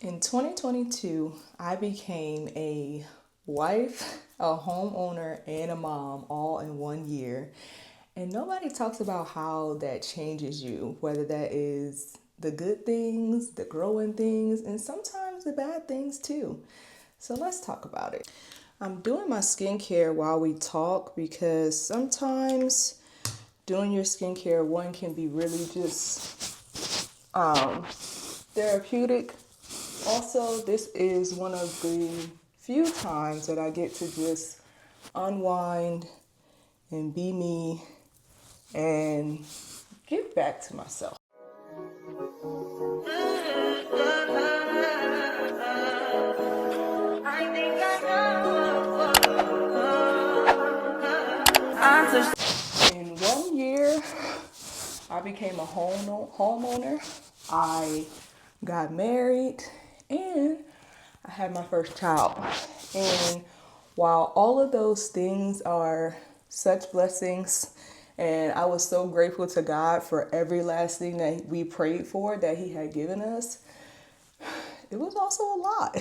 In 2022, I became a wife, a homeowner, and a mom all in 1 year. And nobody talks about how that changes you, whether that is the good things, the growing things, and sometimes the bad things too. So let's talk about it. I'm doing my skincare while we talk because sometimes doing your skincare, one can be really just therapeutic. Also, this is one of the few times that I get to just unwind and be me and give back to myself. In 1 year, I became a homeowner. I got married and I had my first child. And while all of those things are such blessings, and I was so grateful to God for every last thing that we prayed for that He had given us, it was also a lot.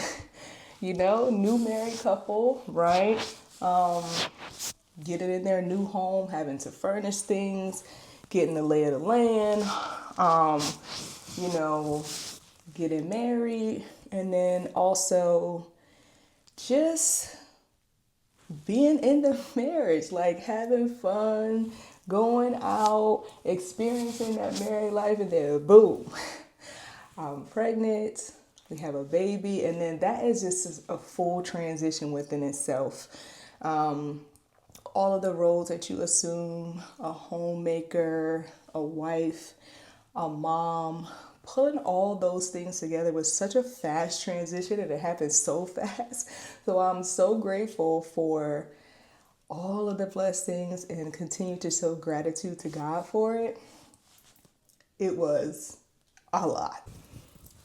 New married couple, right? Getting in their new home, having to furnish things, getting the lay of the land, um, you know, getting married, and then also just being in the marriage, like having fun, going out, experiencing that married life, and then boom, I'm pregnant. We have a baby, and then that is just a full transition within itself. All of the roles that you assume: a homemaker, a wife, a mom, putting all those things together was such a fast transition and it happened so fast. So I'm so grateful for all of the blessings and continue to show gratitude to God for it. It was a lot.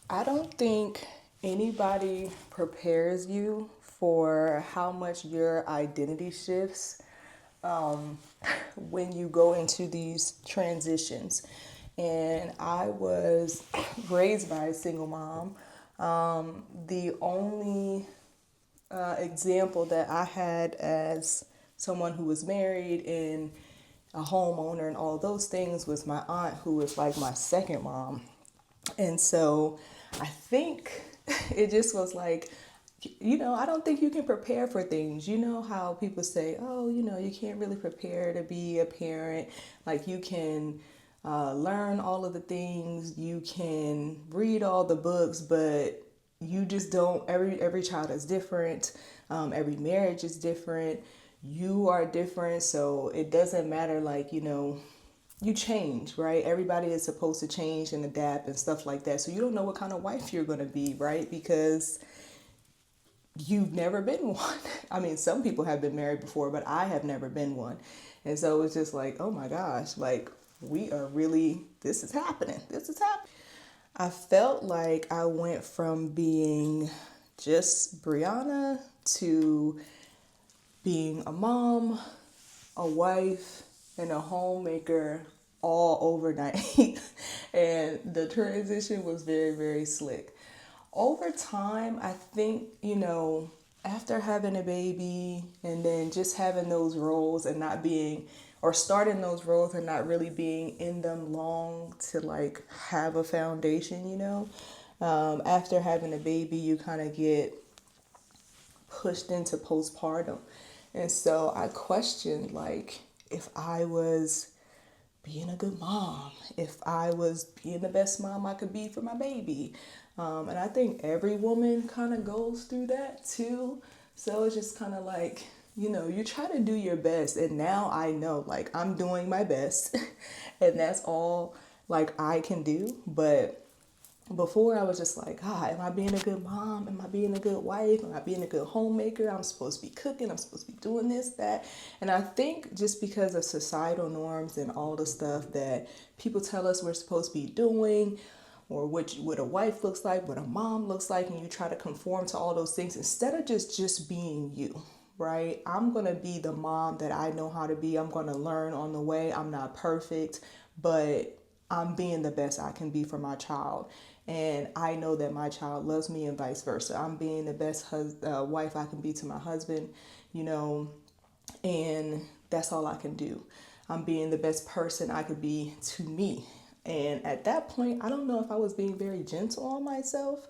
I don't think anybody prepares you for how much your identity shifts when you go into these transitions. And I was raised by a single mom. The only example that I had as someone who was married and a homeowner and all those things was my aunt, who was like my second mom. And so I think it just was like, I don't think you can prepare for things. You know how people say, oh, you can't really prepare to be a parent. Like you can learn all of the things, you can read all the books, but you just don't. Every child is different. Every marriage is different. You are different, so it doesn't matter. Like you change, right? Everybody is supposed to change and adapt and stuff like that. So you don't know what kind of wife you're going to be, right? Because you've never been one. I mean, some people have been married before, but I have never been one. And so it's just like, oh my gosh, like this is happening. This is happening. I felt like I went from being just Brianna to being a mom, a wife, and a homemaker all overnight. And the transition was very, very slick. Over time, I think, after having a baby and then just having those roles and not being, or starting those roles and not really being in them long to like have a foundation, after having a baby, you kind of get pushed into postpartum. And so I questioned, like, if I was being a good mom, if I was being the best mom I could be for my baby. And I think every woman kind of goes through that too. So it's just kind of like, you try to do your best. And now I know, like, I'm doing my best and that's all like I can do. But before I was just like, God, am I being a good mom? Am I being a good wife? Am I being a good homemaker? I'm supposed to be cooking. I'm supposed to be doing this, that. And I think just because of societal norms and all the stuff that people tell us we're supposed to be doing, or what a wife looks like, what a mom looks like, and you try to conform to all those things instead of just being you, right? I'm going to be the mom that I know how to be. I'm going to learn on the way. I'm not perfect, but I'm being the best I can be for my child. And I know that my child loves me and vice versa. I'm being the best wife I can be to my husband, you know, and that's all I can do. I'm being the best person I could be to me. And at that point, I don't know if I was being very gentle on myself.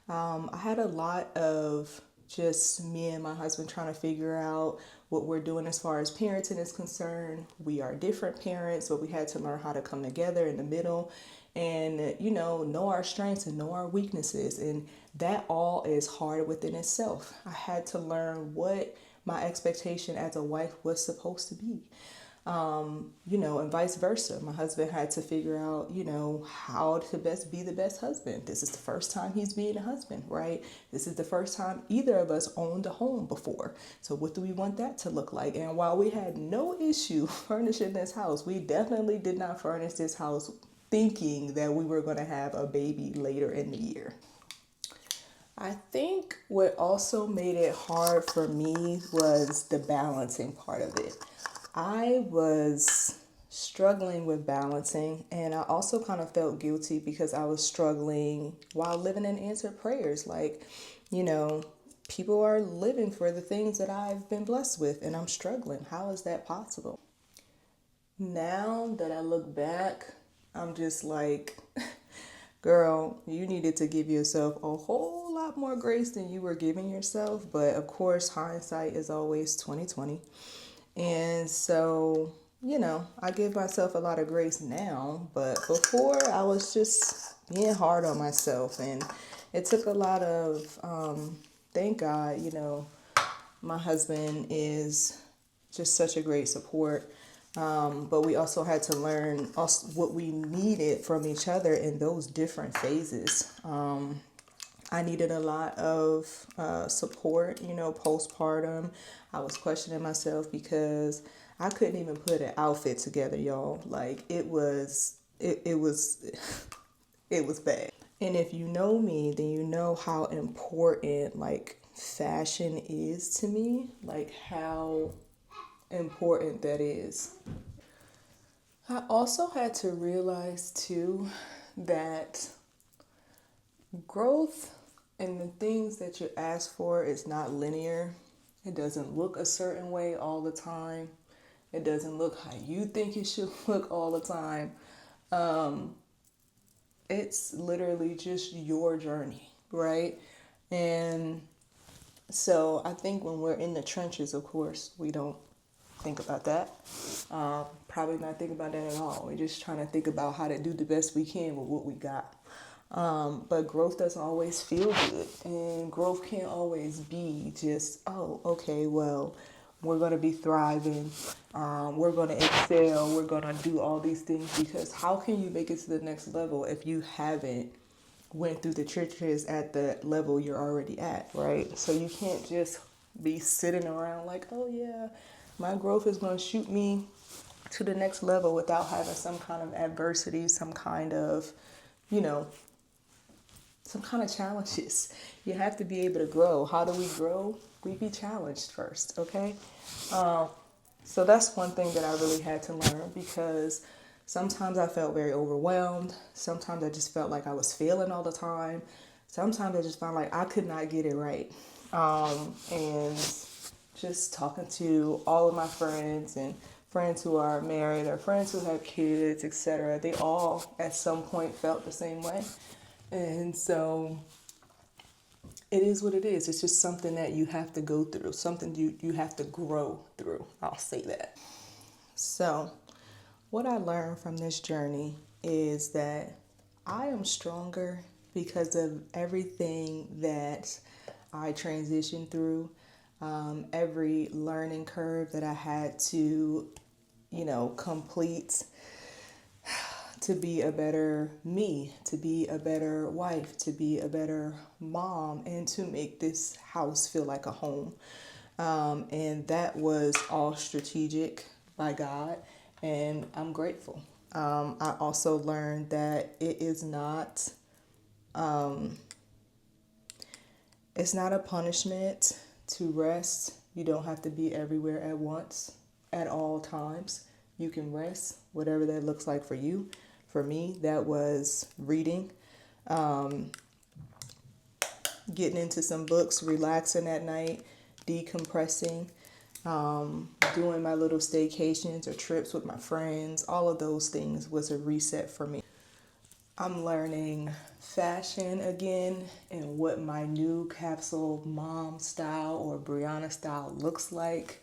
I had a lot of just me and my husband trying to figure out what we're doing as far as parenting is concerned. We are different parents, but we had to learn how to come together in the middle and, you know our strengths and know our weaknesses. And that all is hard within itself. I had to learn what my expectation as a wife was supposed to be. And vice versa. My husband had to figure out, how to best be the best husband. This is the first time he's being a husband, right? This is the first time either of us owned a home before. So what do we want that to look like? And while we had no issue furnishing this house, we definitely did not furnish this house thinking that we were going to have a baby later in the year. I think what also made it hard for me was the balancing part of it. I was struggling with balancing, and I also kind of felt guilty because I was struggling while living in answered prayers. Like, people are living for the things that I've been blessed with, and I'm struggling. How is that possible? Now that I look back, I'm just like, girl, you needed to give yourself a whole lot more grace than you were giving yourself. But of course, hindsight is always 2020. And so, I give myself a lot of grace now, but before I was just being hard on myself. And it took a lot of, thank God, my husband is just such a great support. But we also had to learn what we needed from each other in those different phases. I needed a lot of support, postpartum. I was questioning myself because I couldn't even put an outfit together, y'all. Like it was bad. And if you know me, then you know how important like fashion is to me, like how important that is. I also had to realize too that growth and the things that you ask for is not linear. It doesn't look a certain way all the time. It doesn't look how you think it should look all the time. It's literally just your journey, right? And so I think when we're in the trenches, of course, we don't think about that. Probably not think about that at all. We're just trying to think about how to do the best we can with what we got. But growth doesn't always feel good, and growth can't always be just, oh, okay, well, we're going to be thriving, we're going to excel, we're going to do all these things, because how can you make it to the next level if you haven't went through the trenches at the level you're already at, right? So you can't just be sitting around like, oh yeah, my growth is going to shoot me to the next level without having some kind of adversity, some kind of challenges. You have to be able to grow. How do we grow? We be challenged first, okay? So that's one thing that I really had to learn, because sometimes I felt very overwhelmed. Sometimes I just felt like I was failing all the time. Sometimes I just felt like I could not get it right. And just talking to all of my friends and friends who are married or friends who have kids, etc., they all at some point felt the same way. And so it is what it is. It's just something that you have to go through, something you have to grow through. I'll say that. So what I learned from this journey is that I am stronger because of everything that I transitioned through, every learning curve that I had to, complete to be a better me, to be a better wife, to be a better mom, and to make this house feel like a home. And that was all strategic by God, and I'm grateful. I also learned that it's not a punishment to rest. You don't have to be everywhere at once at all times. You can rest, whatever that looks like for you. For me, that was reading. Getting into some books, relaxing at night, decompressing, doing my little staycations or trips with my friends. All of those things was a reset for me. I'm learning fashion again and what my new capsule mom style or Brianna style looks like.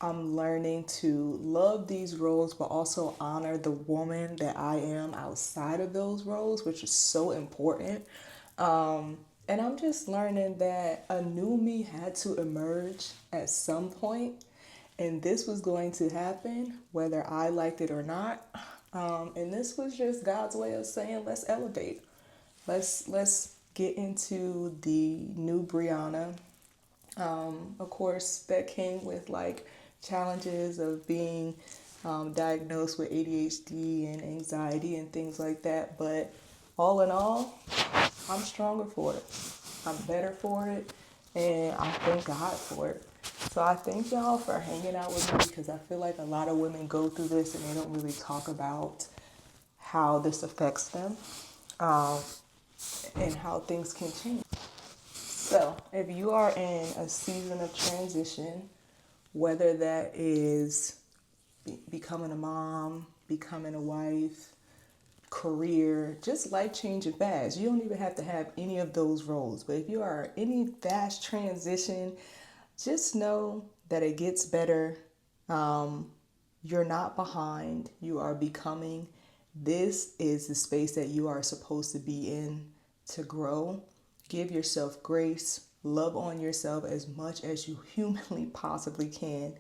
I'm learning to love these roles, but also honor the woman that I am outside of those roles, which is so important. And I'm just learning that a new me had to emerge at some point, and this was going to happen whether I liked it or not. And this was just God's way of saying, let's elevate. Let's get into the new Brianna. Of course, that came with like challenges of being diagnosed with ADHD and anxiety and things like that. But all in all, I'm stronger for it. I'm better for it. And I thank God for it. So I thank y'all for hanging out with me because I feel like a lot of women go through this and they don't really talk about how this affects them and how things can change. So if you are in a season of transition, whether that is becoming a mom, becoming a wife, career, just life changing fast. You don't even have to have any of those roles. But if you are any fast transition, just know that it gets better. You're not behind. You are becoming. This is the space that you are supposed to be in to grow. Give yourself grace. Love on yourself as much as you humanly possibly can.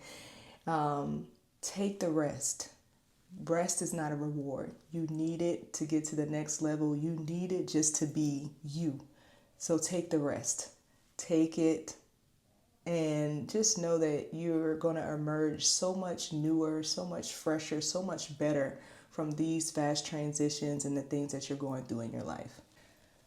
Take the rest. Rest is not a reward. You need it to get to the next level. You need it just to be you. So take the rest. Take it and just know that you're going to emerge so much newer, so much fresher, so much better from these fast transitions and the things that you're going through in your life.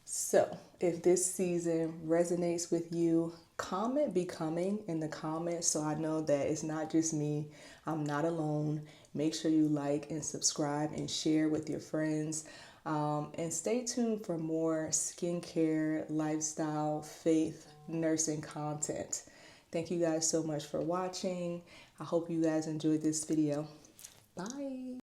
So if this season resonates with you, comment becoming in the comments so I know that it's not just me. I'm not alone. Make sure you like and subscribe and share with your friends. And stay tuned for more skincare, lifestyle, faith, nursing content. Thank you guys so much for watching. I hope you guys enjoyed this video. Bye.